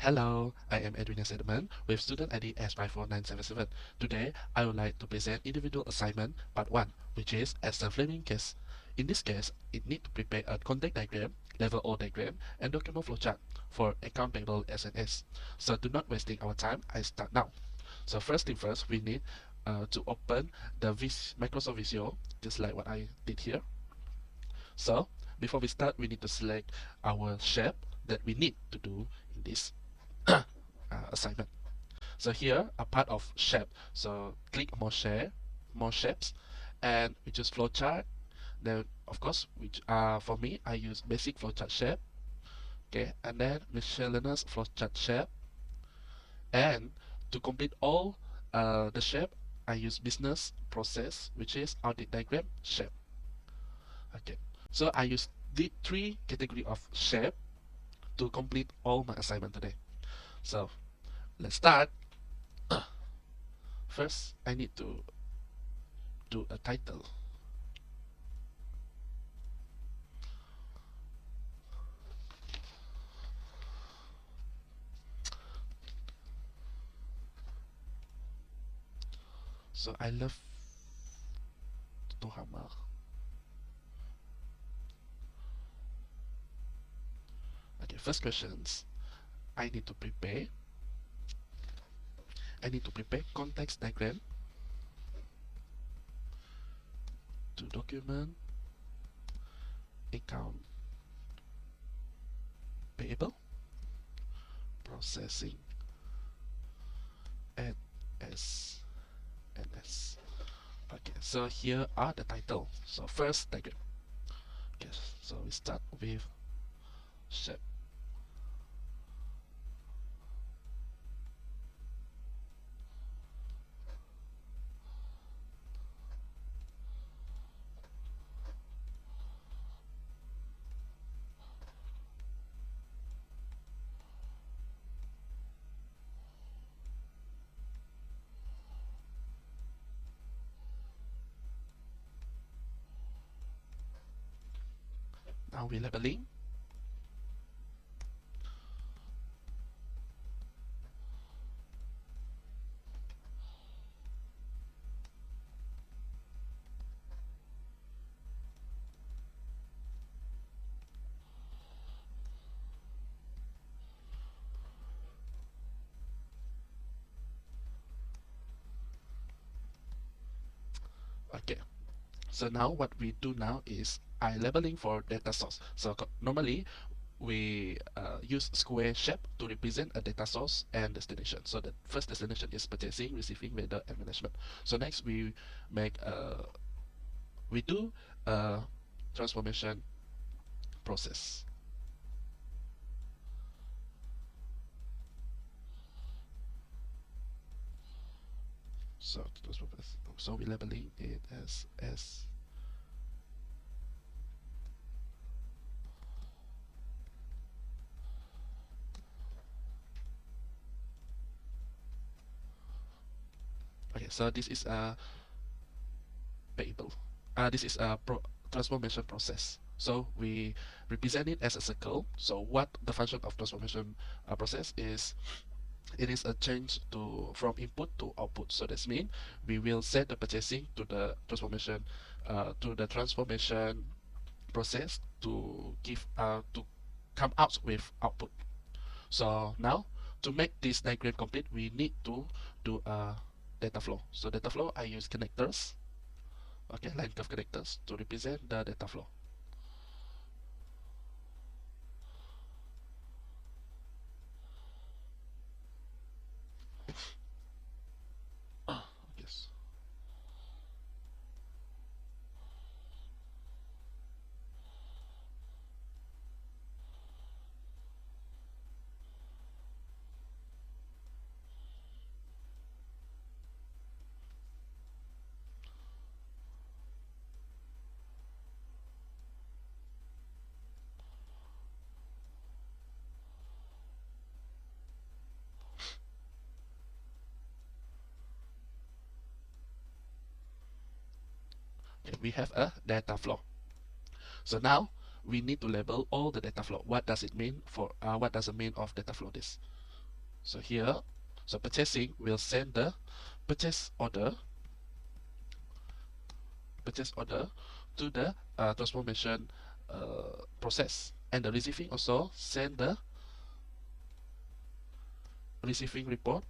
Hello, I am Edwin Sedman with student ID S54977. Today, I would like to present individual assignment part 1, which is as a framing case. In this case, it need to prepare a contact diagram, level O diagram, and document flowchart for account payable SNS. So to not wasting our time, I start now. So first thing first, we need to open the Microsoft Visio, just like what I did here. So before we start, we need to select our shape that we need to do in this assignment. So here a part of shape. So click more shapes, and we choose flowchart. Then of course, which for me I use basic flowchart shape. Okay, and then miscellaneous flowchart shape. And to complete all the shape, I use business process, which is audit diagram shape. Okay, so I use the three category of shape to complete all my assignment today. So let's start. First, I need to do a title. So I love to hammer. Okay, first questions. I need to prepare. I need to prepare context diagram to document account payable processing at SNS. Okay, so here are the title. So first diagram. Okay, so we start with shape. Now we labeling. Okay, so now what we do now is I labeling for data source. So normally we use square shape to represent a data source and destination. So the first destination is purchasing, receiving, vendor, and management. So next make we do a transformation process. So we labeling it as S. Okay, so this is a payable. This is a transformation process. So we represent it as a circle. So what the function of transformation process is, it is a change to from input to output. So that's mean we will set the purchasing to the transformation process to give to come out with output. So now to make this diagram complete, we need to do a data flow. So data flow, I use connectors. Okay, line curve connectors to represent the data flow. Yes. Okay, we have a data flow. So now we need to label all the data flow. What does it mean for what does it mean of data flow this? So here, so purchasing will send the purchase order purchase order to the transformation process, and the receiving also send the receiving report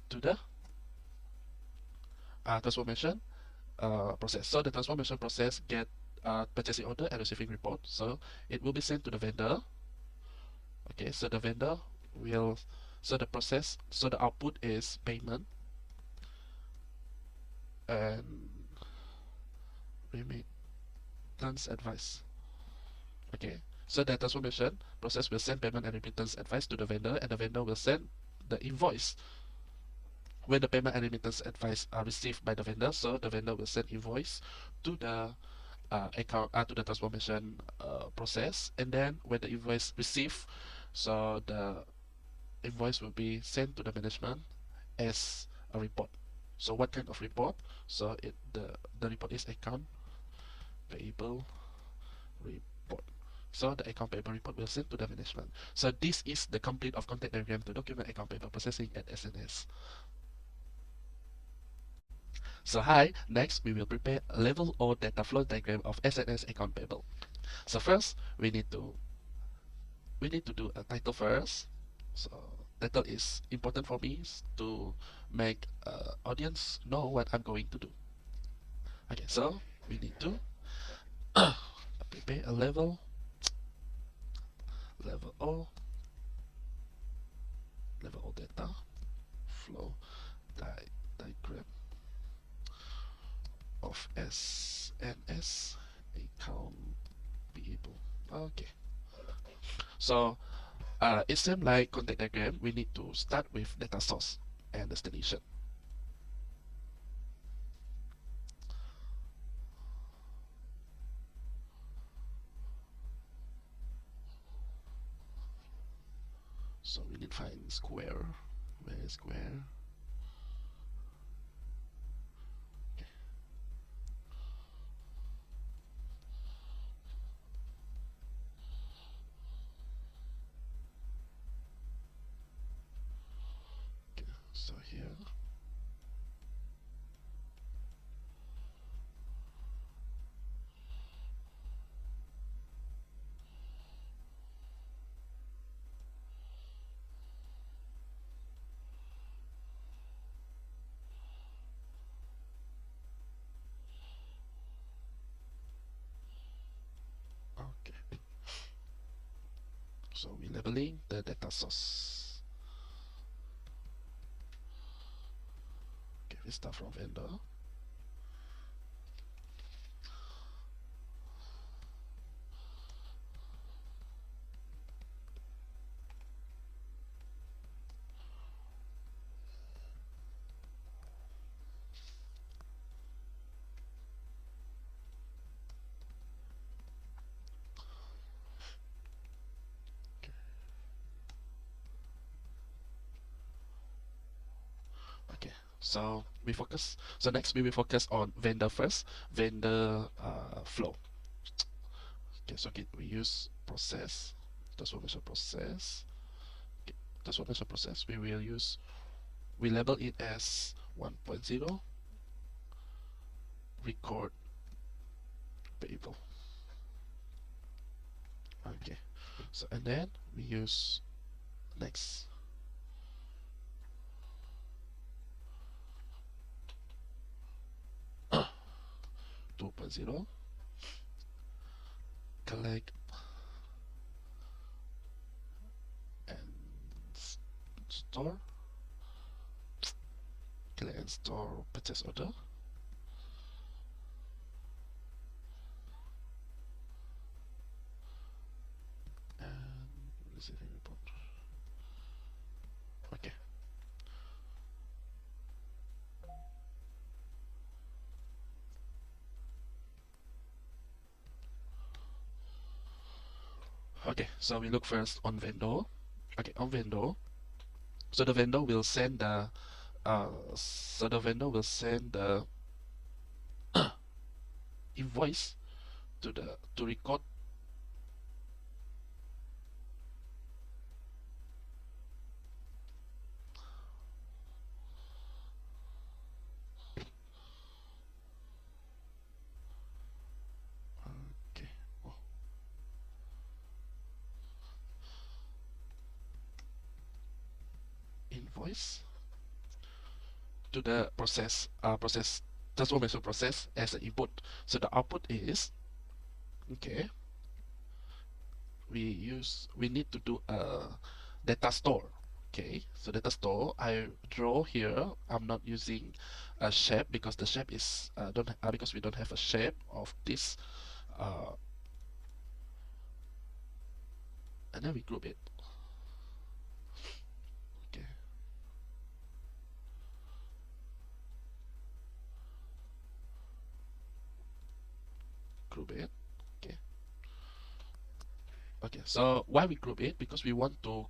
to the transformation process. So the transformation process get purchasing order and receiving report. So it will be sent to the vendor. Okay, so the vendor will, so the process, so the output is payment and remittance advice. Okay, so the transformation process will send payment and remittance advice to the vendor, and the vendor will send the invoice when the payment and remittance advice are received by the vendor. So the vendor will send invoice to the account to the transformation process, and then when the invoice received, so the invoice will be sent to the management as a report. So what kind of report? So the report is account payable report. So the account payable report will send to the management. So this is the complete of contact diagram to document account payable processing at SNS. So hi, next we will prepare a level or data flow diagram of SNS account payable. So first we need to do a title first. So title is important for me to make audience know what I'm going to do. Okay, so we need to prepare a level O data flow diagram of SNS account payable. Okay, so it seems like contact diagram. We need to start with data source and destination. So we need to find square. Where is square? Okay. Okay. So here. Okay. So we're labeling the data source. Okay, we start from vendor. Okay, so we focus. So next we will focus on vendor first. Vendor flow. Okay, so we use process, transformation process. Okay, transformation process. We label it as 1.0 record payable. Okay, so and then we use next 2.0 collect and store collect and store purchase order. And receiving report. Okay. Okay, so we look first on vendor. Okay, on vendor. So the vendor will send the invoice to record invoice to the process transformation process as an input. So the output is, okay, we need to do a data store. Okay, so data store, I draw here. I'm not using a shape because the shape is don't because we don't have a shape of this, uh, and then we group it. Okay, group it. Okay, okay. So why we group it? Because we want to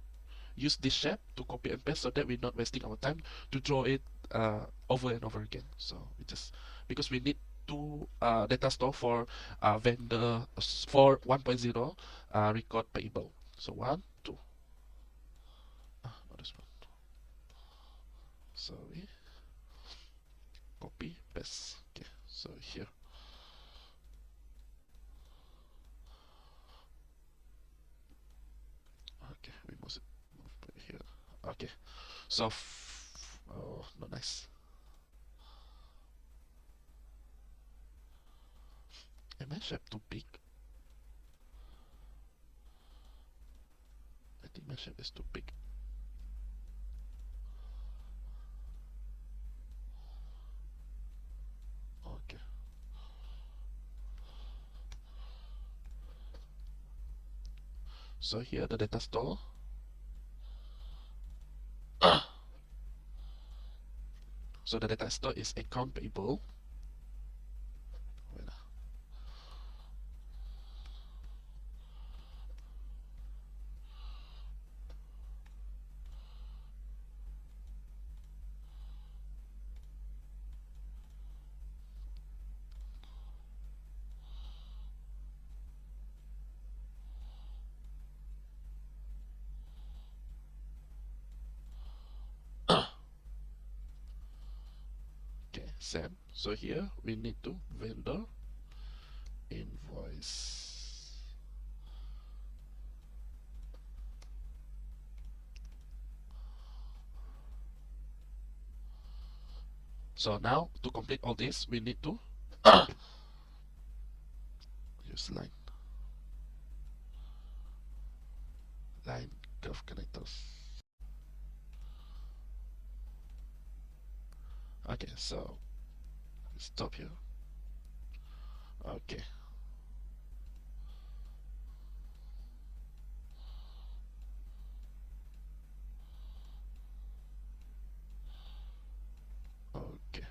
use this shape to copy and paste so that we're not wasting our time to draw it over and over again. So we just, because we need two data store for vendor for 1.0 record payable. So one, two. Not this one. Sorry. Copy, paste. Okay. So here. Okay. We move it here. Okay. So oh, not nice. Am I shape too big? I think my shape is too big. Okay. So here the data store. So the data store is account payable. Wait, okay, same. So here we need to vendor invoice. So now to complete all this, we need to use line curve connectors. Okay, so stop here. Okay. Okay.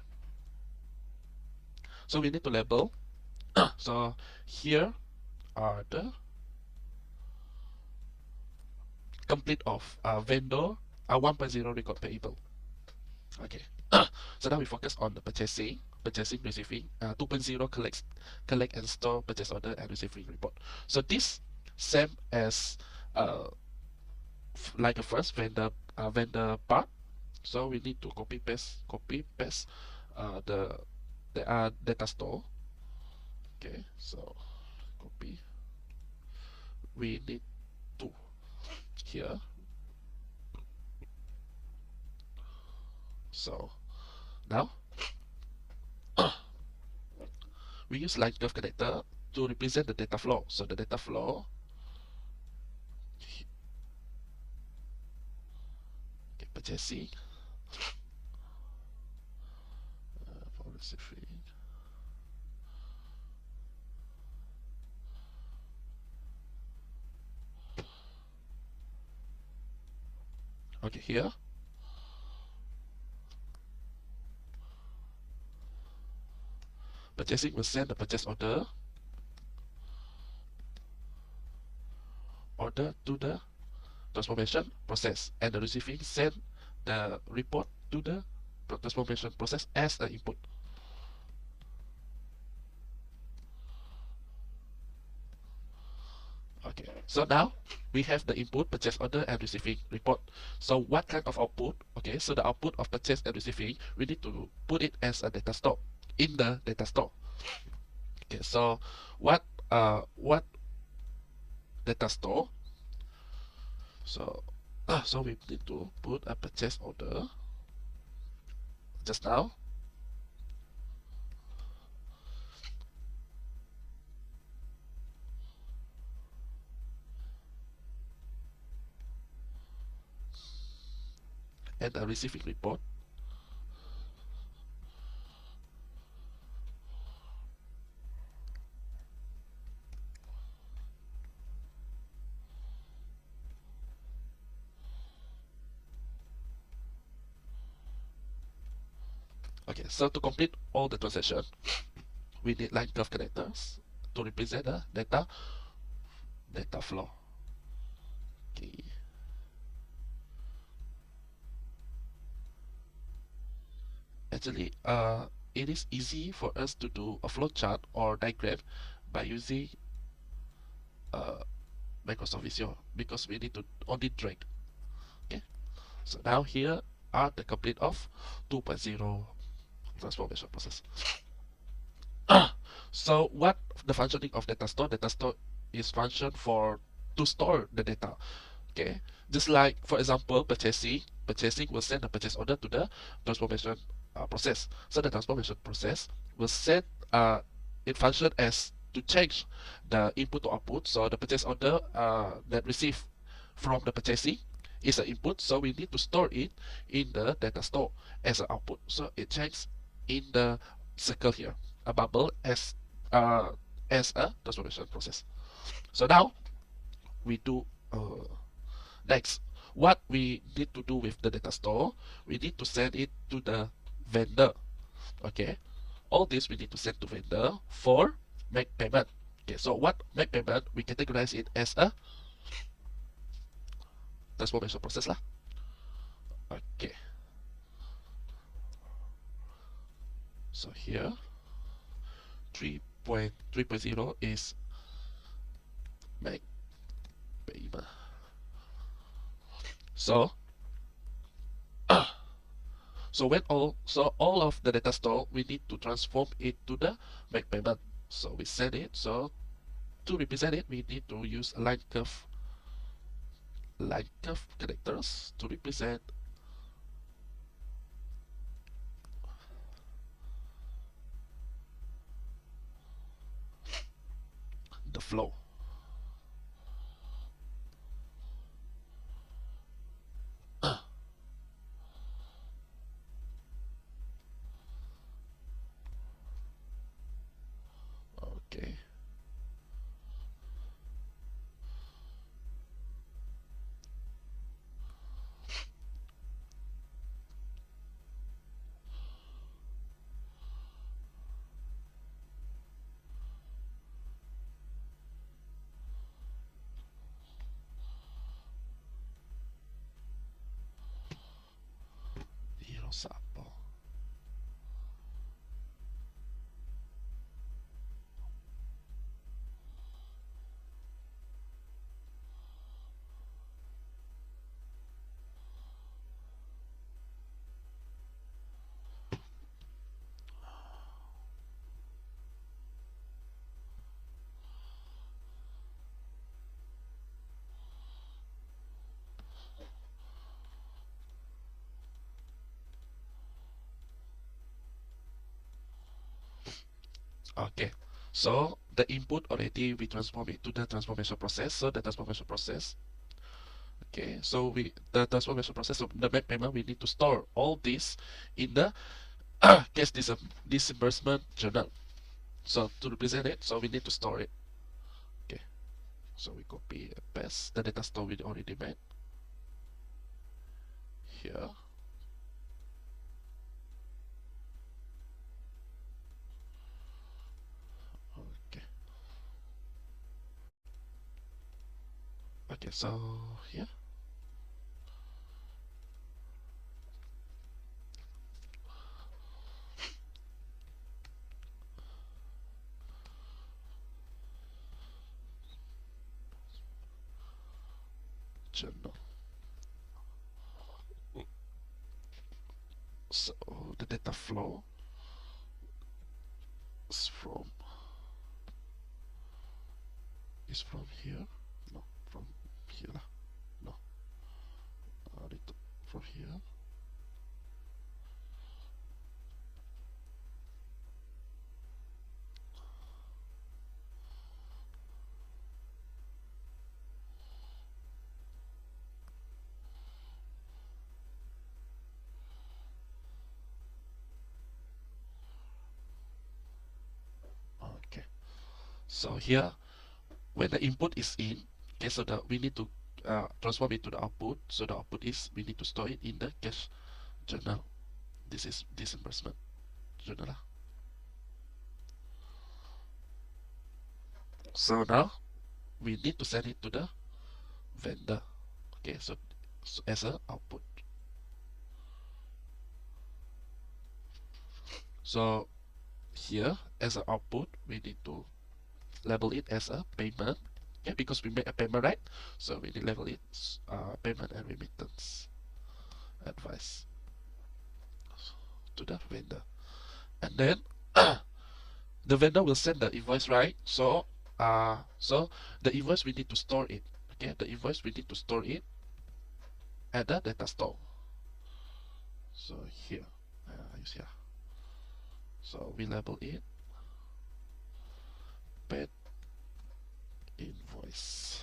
So we need to label. So here are the complete of vendor 1.0 record payable. Okay. So now we focus on the purchasing, receiving, 2.0 collect and store purchase order and receiving report. So this same as like a first vendor part. So we need to copy paste the data store. Okay, so copy. We need to here. So now we use line curve connector to represent the data flow. So the data flow, okay, purchasing, for receiving. Okay, here. Purchasing will send the purchase order to the transformation process, and the receiving send the report to the transformation process as an input. Okay, so now we have the input, purchase order, and receiving report. So what kind of output? Okay, so the output of purchase and receiving, we need to put it as a data store in the data store. Okay, so what data store? So So we need to put a purchase order just now. And a receiving report. Okay, so to complete all the transaction, we need line curve connectors to represent the data flow. Okay. Actually, it is easy for us to do a flowchart or diagram by using uh, Microsoft Visio because we need to only drag. Okay, so now here are the complete of 2.0 transformation process. So what the functioning of data store? Data store is function for to store the data. Okay, just like for example purchasing will send a purchase order to the transformation process. So the transformation process will send it function as to change the input to output. So the purchase order that received from the purchasing is an input, so we need to store it in the data store as an output. So it checks in the circle here a bubble uh, as a transformation process. So now we do next, what we need to do with the data store, we need to send it to the vendor. Okay, all this we need to send to vendor for make payment. Okay, so what make payment, we categorize it as a transformation process lah. Okay, so here 3.0 is make payment. So all of the data store we need to transform it to the make payment. So we send it. So to represent it, we need to use a line curve characters to represent the flow. Okay. Hero sample. Okay. So the input already we transform it to the transformation process. So the transformation process. Okay. So the transformation process of the make payment we need to store all this in the cash disbursement journal. So to represent it, so we need to store it. Okay. So we copy and paste the data store we already made here. Okay. Okay. So here. Journal. So the data flow is from here. No, from here. No. So here, when the input is in, okay, so that we need to transform it to the output. So the output is we need to store it in the cash journal. This is disbursement journal. So now we need to send it to the vendor. Okay, so as a output. So here as an output, we need to label it as a payment. Okay, because we make a payment, right? So we need to label it payment and remittance advice to the vendor. And then the vendor will send the invoice, right? So the invoice we need to store it. Okay, the invoice we need to store it at the data store. So here, use here. So we label it paid invoice.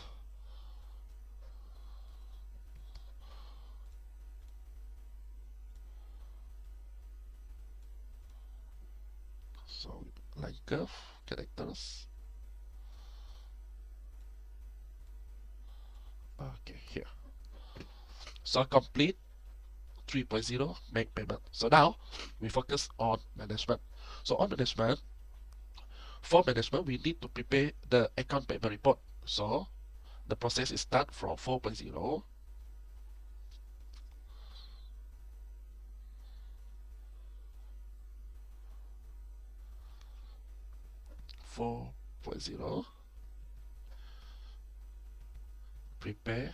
So line curve characters. Okay, here. So complete 3.0 make payment. So now we focus on management. So on management, for management, we need to prepare the account payment report. So the process is start from 4.0. 4.0 prepare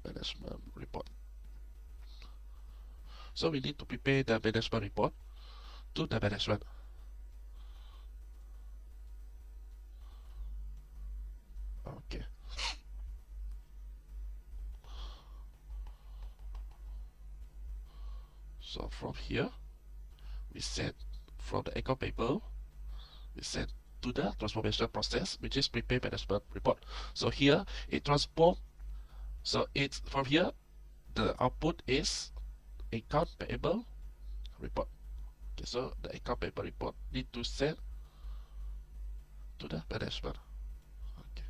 management report. So we need to prepare the management report to the management. Okay. So from here, we set from the account paper, we set to the transformation process, which is prepare management report. So here it transform. So it's from here the output is account payable report. Okay, so the account payable report need to send to the management. Okay.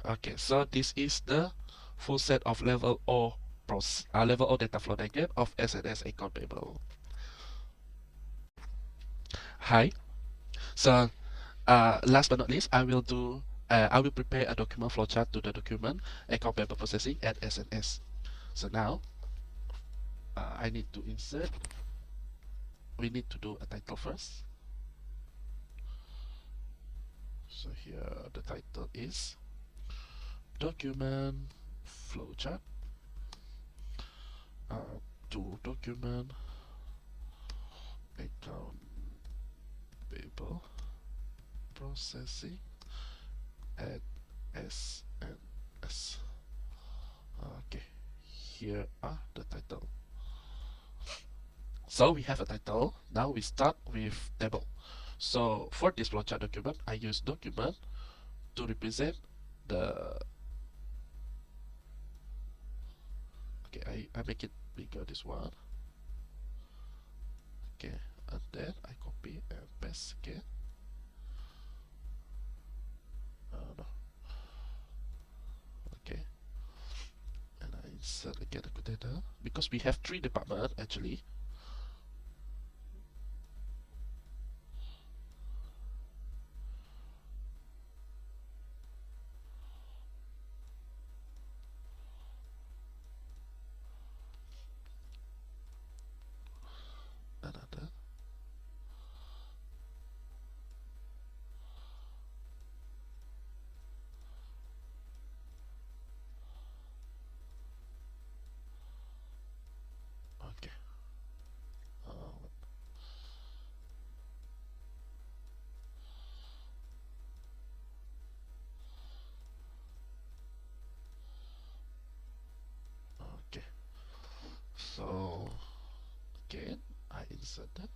Okay, so this is the full set of level O level O data flow diagram of SNS account payable. Hi. So last but not least, I will prepare a document flowchart to the document account payable processing at SNS. So now I need to insert. We need to do a title first. So here the title is document flowchart to document account payable processing at SNS. Okay, here are the title. So we have a title. Now we start with table. So for this flowchart document, I use document to represent the. Okay, I make it bigger, this one. Okay, and then I copy and paste again. No. Okay, and I insert again the data because we have 3 departments actually. Another. Okay. Okay. So again, I insert that.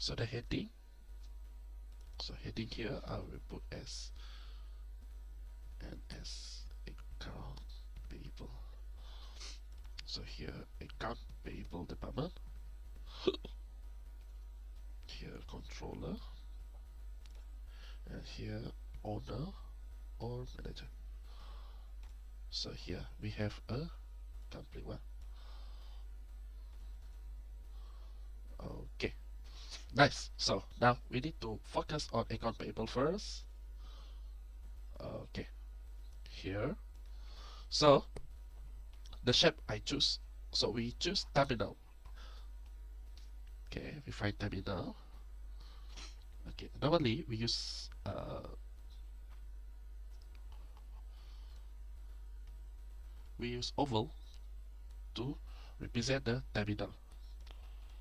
So the heading, so heading here I will put as account payable. So here account payable department, here controller, and here owner or manager. So here we have a complete one. Okay, nice. So now we need to focus on account payable first. Okay, here. So the shape I choose. So we choose terminal. Okay, we find terminal. Okay, normally we use oval to represent the terminal.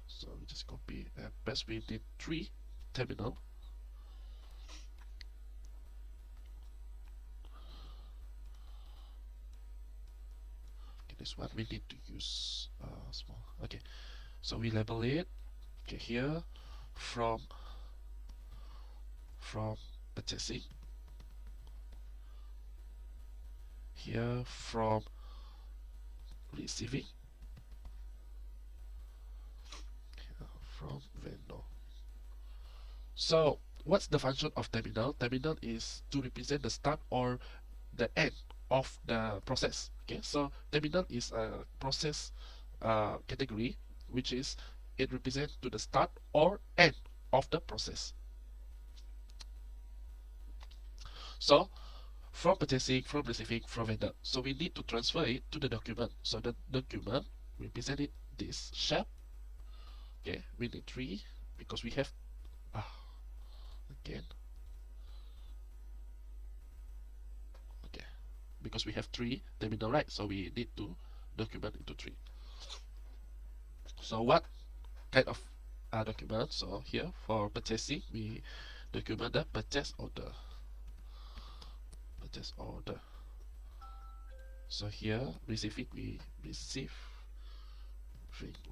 So we just copy and paste. We need 3 terminal. Okay, this one we need to use small. Okay, so we label it. Okay, here from purchasing. Here from receiving. Here from vendor. So what's the function of terminal? Terminal is to represent the start or the end of the process. Okay, so terminal is a process category, which is it represents to the start or end of the process. So from purchasing, from receiving, from vendor. So we need to transfer it to the document. So the document represented this shape. Okay, we need 3 because we have again. Okay, because we have 3 terminal, right? So we need to document into 3. So what kind of document? So here for purchasing, we document the purchase order. Purchase order. So here receiving, we receive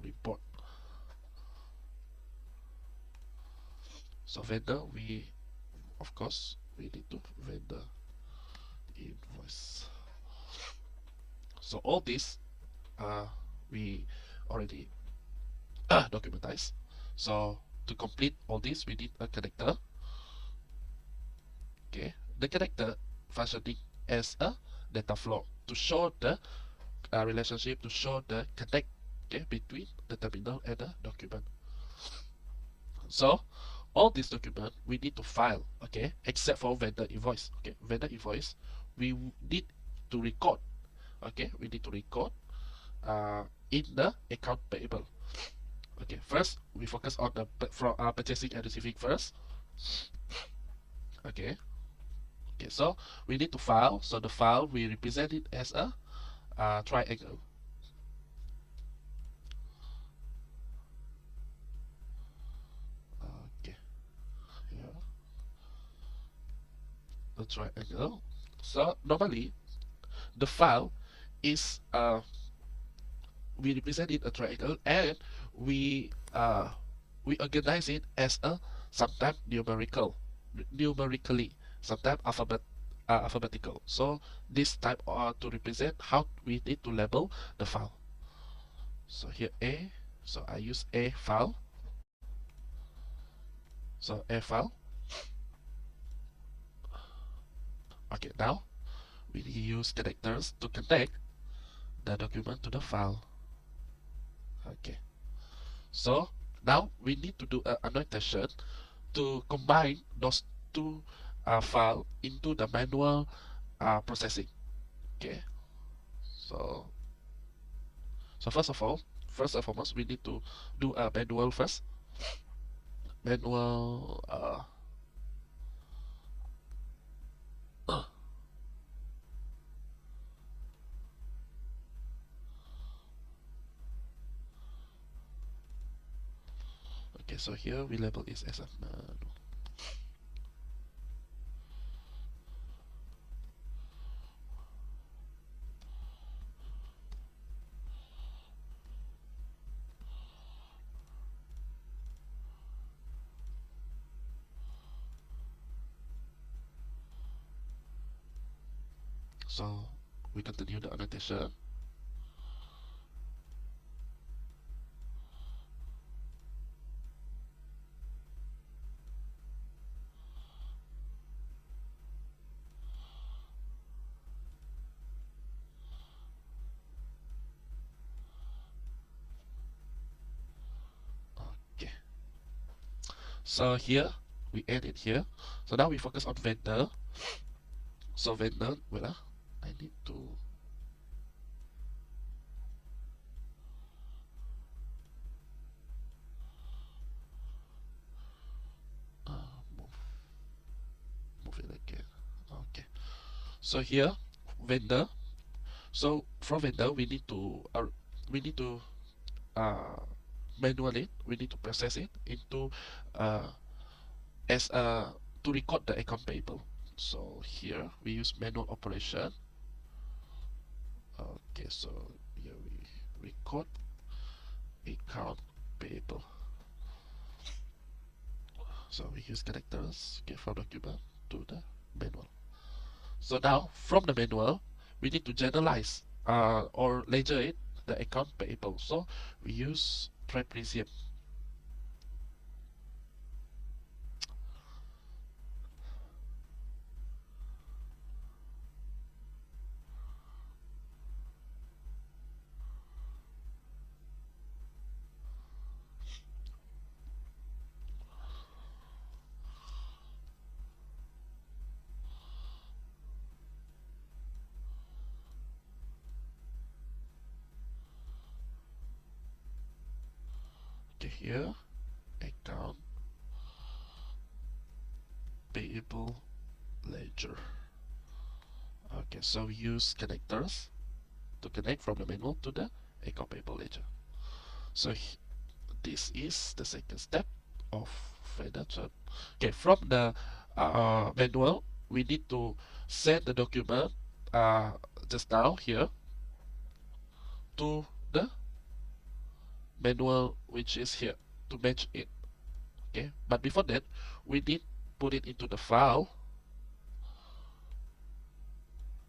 report. So vendor, we of course we need to vendor invoice. So all this we already documentize. So to complete all this, we need a connector. Okay, the connector functioning as a data flow to show the relationship, to show the connect, okay, between the terminal and the document. So all this document we need to file, okay, except for vendor invoice. Okay, vendor invoice we need to record. Okay, we need to record in the account payable. Okay, first we focus on the from purchasing and receiving first. Okay, okay, so we need to file. So the file we represent it as a triangle. Okay, here the triangle. So normally the file is we represent it a triangle, and we uh, we organize it as a sometimes numerically, sometimes alphabetical. So this type to represent how we need to label the file. So here A, so I use A file. So A file. Okay, now we use connectors to connect the document to the file. Okay, so now we need to do an annotation to combine those 2 files into the manual processing. Okay, so first and foremost, we need to do a manual first. Manual. Okay, so here we label it as a manual. So we continue the annotation. Okay. So here we end it here. So now we focus on vendor. So vendor, wait, I need to move it again. Okay. So here vendor. So from vendor we need to uh, manually we need to process it into uh, as to record the account payable. So here we use manual operation. Okay, so here we record account payable. So we use characters, okay, from document to the manual. So now from the manual we need to generalize or ledger it the account payable. So we use trapezium. Okay, here account payable ledger. Okay, so we use connectors to connect from the manual to the account payable ledger. So this is the second step of financial. Okay, from the manual, we need to send the document uh, just now here to the manual, which is here to match it. Okay, but before that, we need put it into the file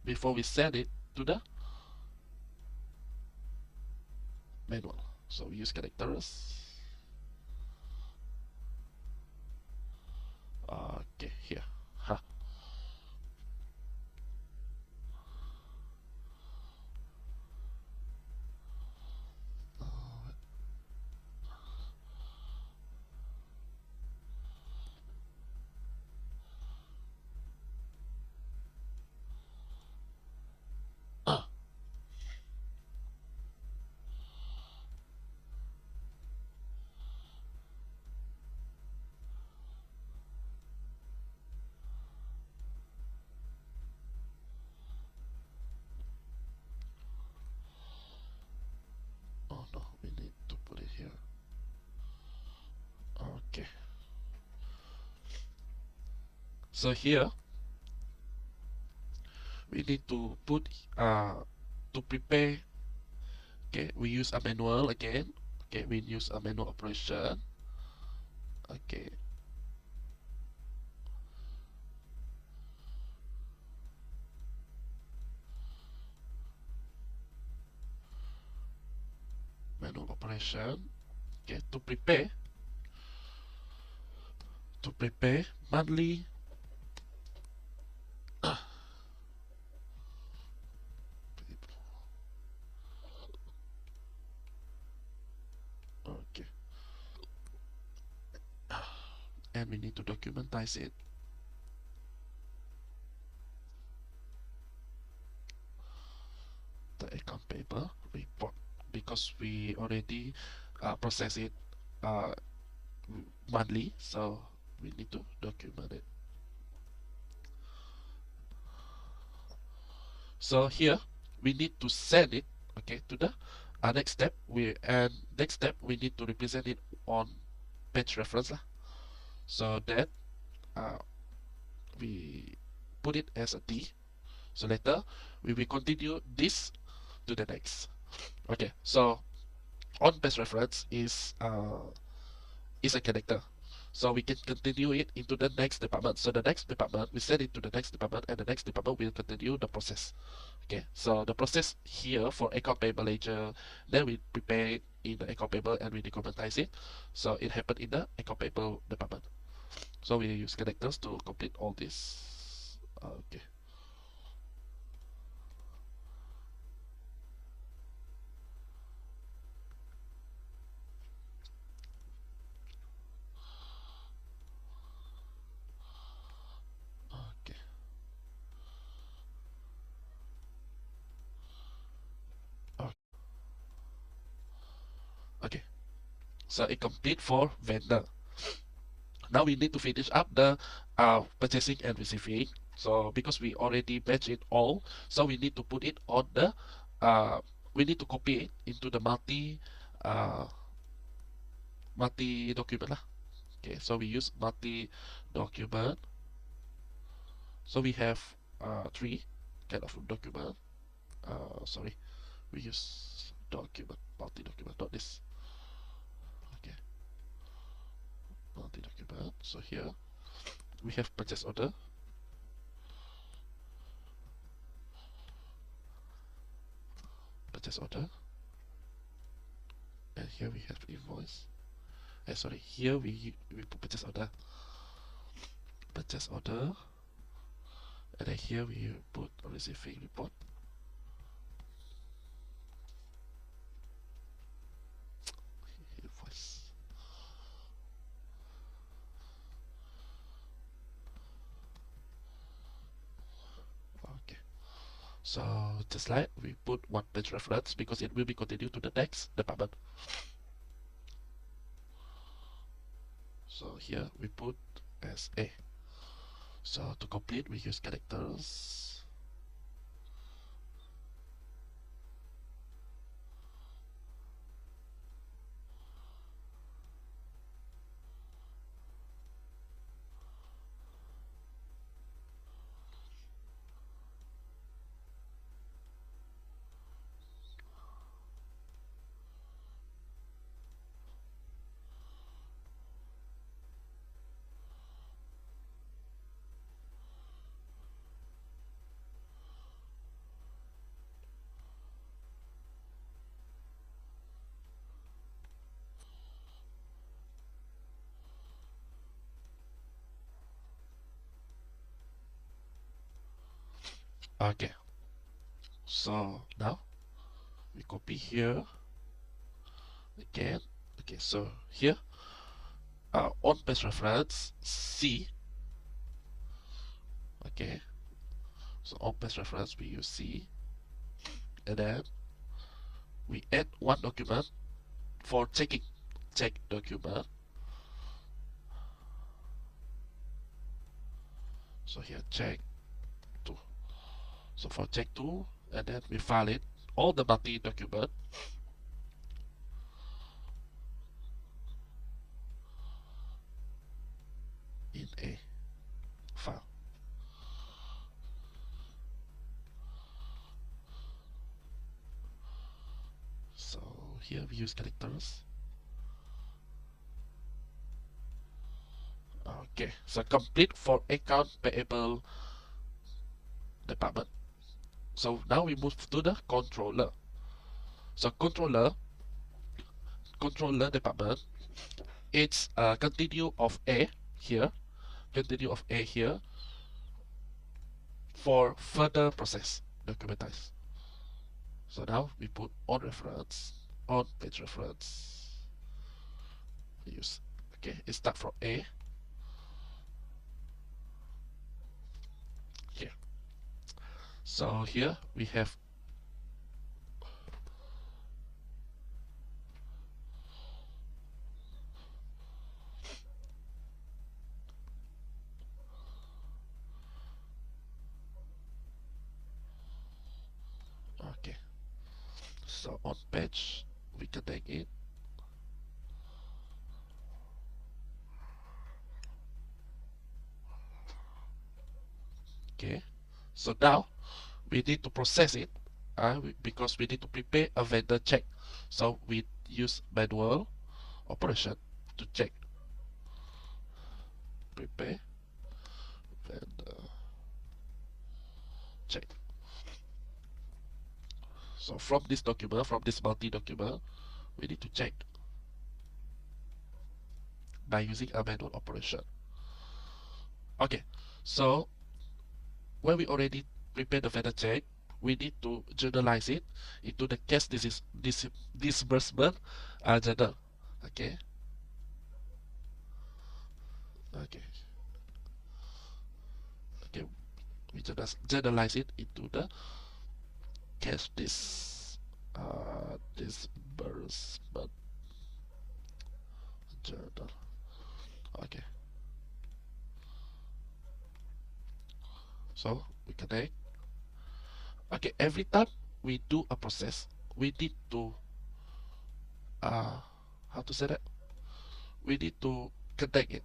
before we send it to the manual. So we use characters. Okay, here. Huh. Oh no, we need to put it here. Okay. So here we need to put to prepare. Okay, we use a manual again. Okay, we use a manual operation. Okay, manual operation. Okay, to prepare monthly. Okay, and we need to documentize it. The account paper report because we already process it uh, monthly, so we need to document it. So here we need to send it, okay, to the next step. Next step we need to represent it on page reference lah. So that uh, we put it as a T. So later we will continue this to the next. Okay, so on page reference is a character. So we can continue it into the next department. So the next department, we send it to the next department, and the next department will continue the process. Okay, so the process here for account payable ledger, then we prepare it in the account payable and we documentize it. So it happened in the account payable department. So we use connectors to complete all this. Okay. Okay. Okay. Okay. So it complete for vendor. Now we need to finish up the purchasing and receiving. So because we already batch it all, so we need to put it on the uh, we need to copy it into the uh, multi document lah. Okay, so we use multi document. So we have three kind of document. Sorry, we use document multi document, not this. Okay, multi document. So here we have purchase order. Purchase order. And here we have invoice. Sorry, here we put purchase order, and then here we put receiving report. Invoice. Okay, so just like we put one page reference because it will be continued to the next department. So here we put as A. So to complete, we use characters. Okay, so now we copy here again. Okay, so here on page reference C. Okay, so on page reference we use C, and then we add one document for checking. Check document. So here check 2. So for check 2, and then we file it all the multi document in a file. So here we use characters. Okay, so complete for account payable department. So now we move to the controller. So controller department, it's a continue of A here, continue of A here for further process documentize. So now we put on reference, on page reference. Use okay, it start from A here. So here we have okay. So on page we can take it. Okay. So now we need to process it because we need to prepare a vendor check. So we use manual operation to check. prepare vendor check. So from this document, from this multi document, we need to check by using a manual operation. Okay, so when we already prepare the vendor check, we need to generalize it into the case disbursement journal. Okay, okay, okay. We just generalize it into the case disbursement journal. Okay, so we connect. Okay, every time we do a process, we need to how to say that? We need to connect it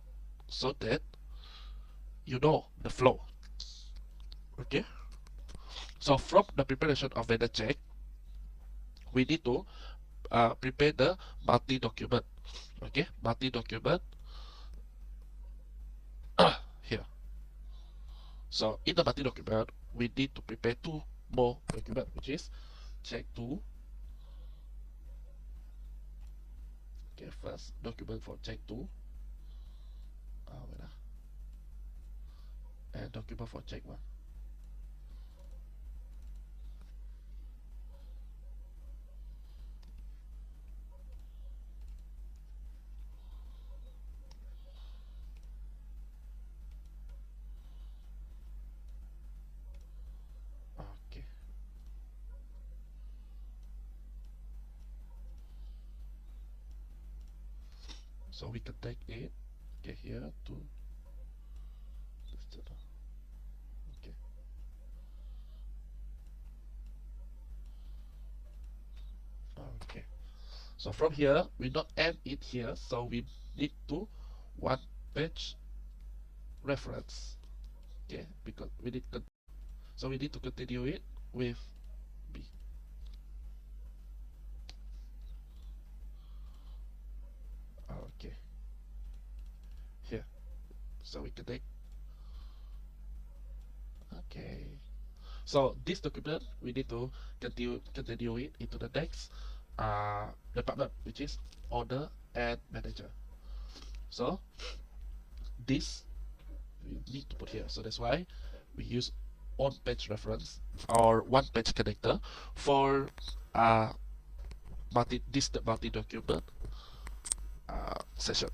so that you know the flow. Okay, so from the preparation of vendor check, we need to prepare the multi document. Okay, multi document here. So in the multi document, we need to prepare two more documents, which is check 2. Okay, first document for check 2. Wait, and document for check 1. Okay, so we can take it. Okay, here to this. Okay, okay. So from here, we not end it here, so we need to one page reference. Okay, because we need to, so we need to continue it with B. Okay, here. So we connect. Okay. So this document we need to continue it into the next department, which is owner and manager. So this we need to put here. So that's why we use on page reference or one page connector for multi document session.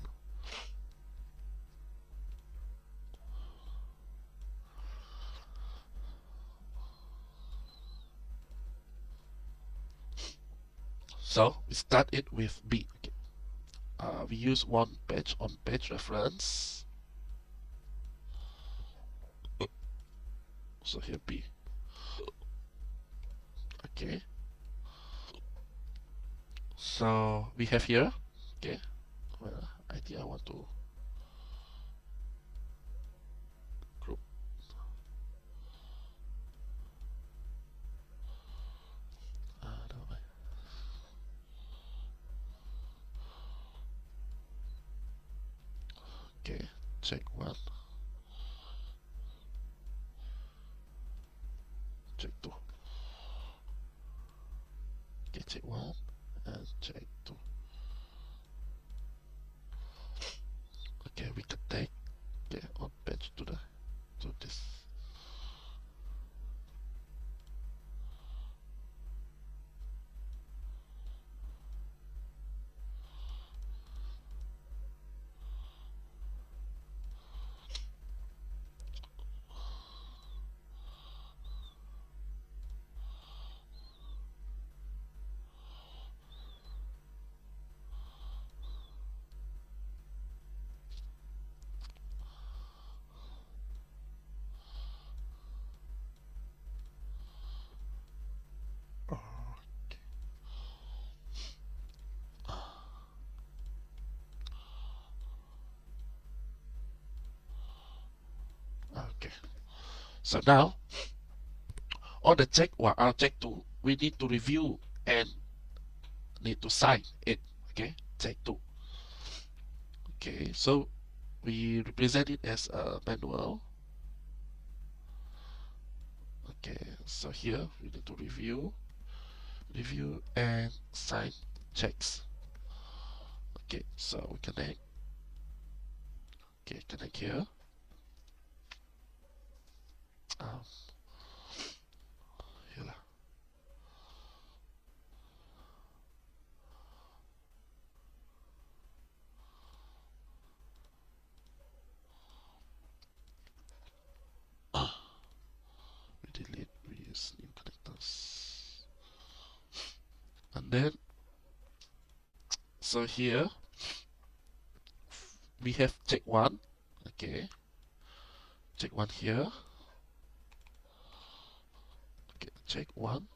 So we start it with B. Okay. We use one page on page reference. So here B. Okay. So we have here. Okay. Well, I think I want to group. No, okay. Check 1. Check 2. Okay. Check 1 and check 2. Okay. We can take on page to this. Okay. So now on the check 1 or check 2, we need to review and need to sign it. Okay. Check 2. Okay. So we represent it as a manual. Okay, so here we need to review and sign checks. Okay, so we connect. Okay, connect here. Um, here lah. We delete, we use new connectors. And then, so here, we have check one. Okay, check one here. Okay, check one.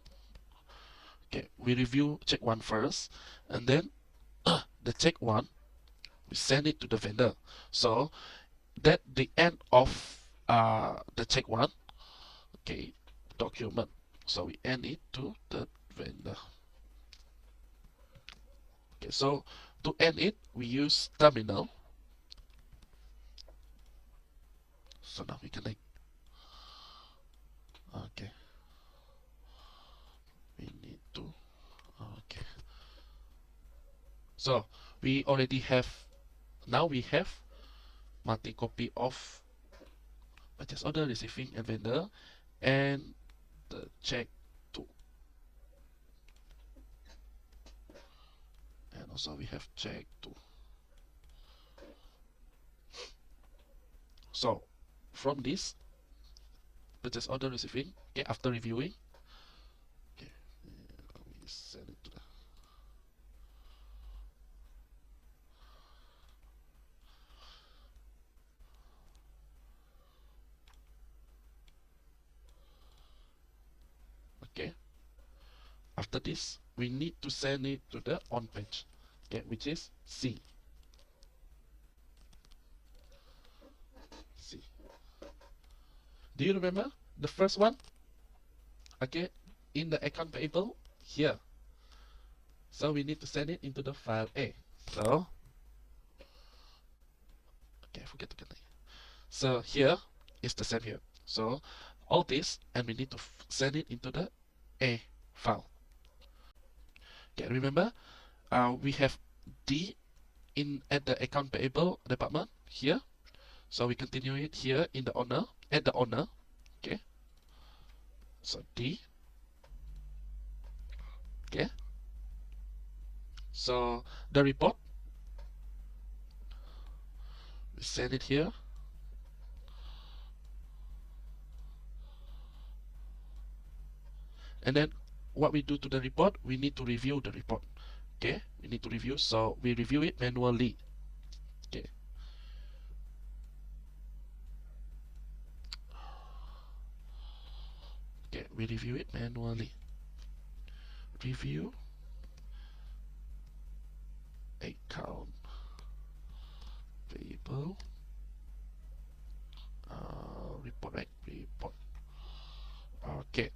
Okay, we review check one first, and then the check one, we send it to the vendor. So that the end of the check one, okay, document. So we end it to the vendor. Okay, so to end it, we use terminal. So now we connect. Okay, we need to. Okay, so we already have. Now we have multi copy of purchase order, receiving, and vendor, and the check two. And also we have check two. So from this purchase order, receiving, okay, after reviewing, okay, we send it to the. Okay, after this we need to send it to the on page, okay, which is C. Do you remember the first one? Okay, in the account payable here. So we need to send it into the file A. So, okay, I forget to connect. So here is the same here. So all this, and we need to send it into the A file. Okay, remember, we have D in at the account payable department here. So we continue it here in the owner, at the owner. Okay. So D. Okay. So the report, we send it here. And then what we do to the report, we need to review the report. Okay, we need to review, so we review it manually. Okay. Okay, we review it manually. Review account payable report, right? Report. Okay,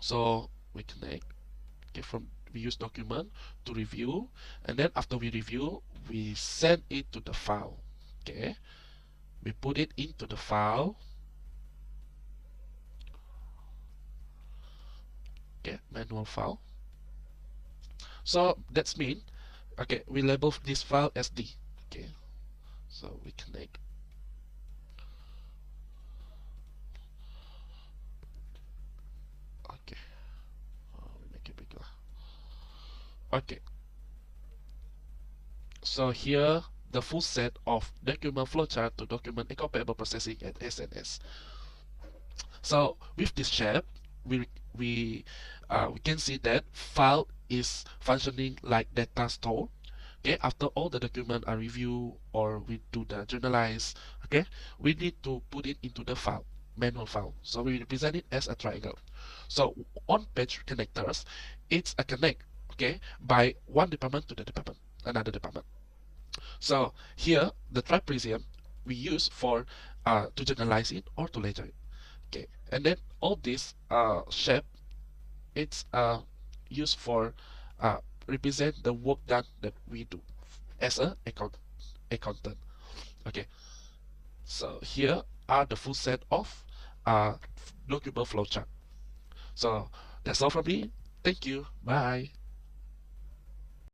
so we connect. Okay, from we use document to review, and then after we review, we send it to the file. Okay, we put it into the file. Okay, manual file. So that's mean, okay, we label this file as D. Okay, so we connect. Okay, we make it bigger. Okay, so here the full set of document flowchart to document account payable processing at SNS. So with this shape, we we can see that file is functioning like data store. Okay, after all the document are reviewed or we do the journalize, okay, we need to put it into the file, manual file. So we represent it as a triangle. So on page connectors, it's a connect, okay, by one department to the department, another department. So here the trapezium we use for to journalize it or to ledger it. Okay, and then all this shape, it's used for represent the work done that we do as a accountant. Okay, so here are the full set of document flowchart. So that's all from me. Thank you. Bye.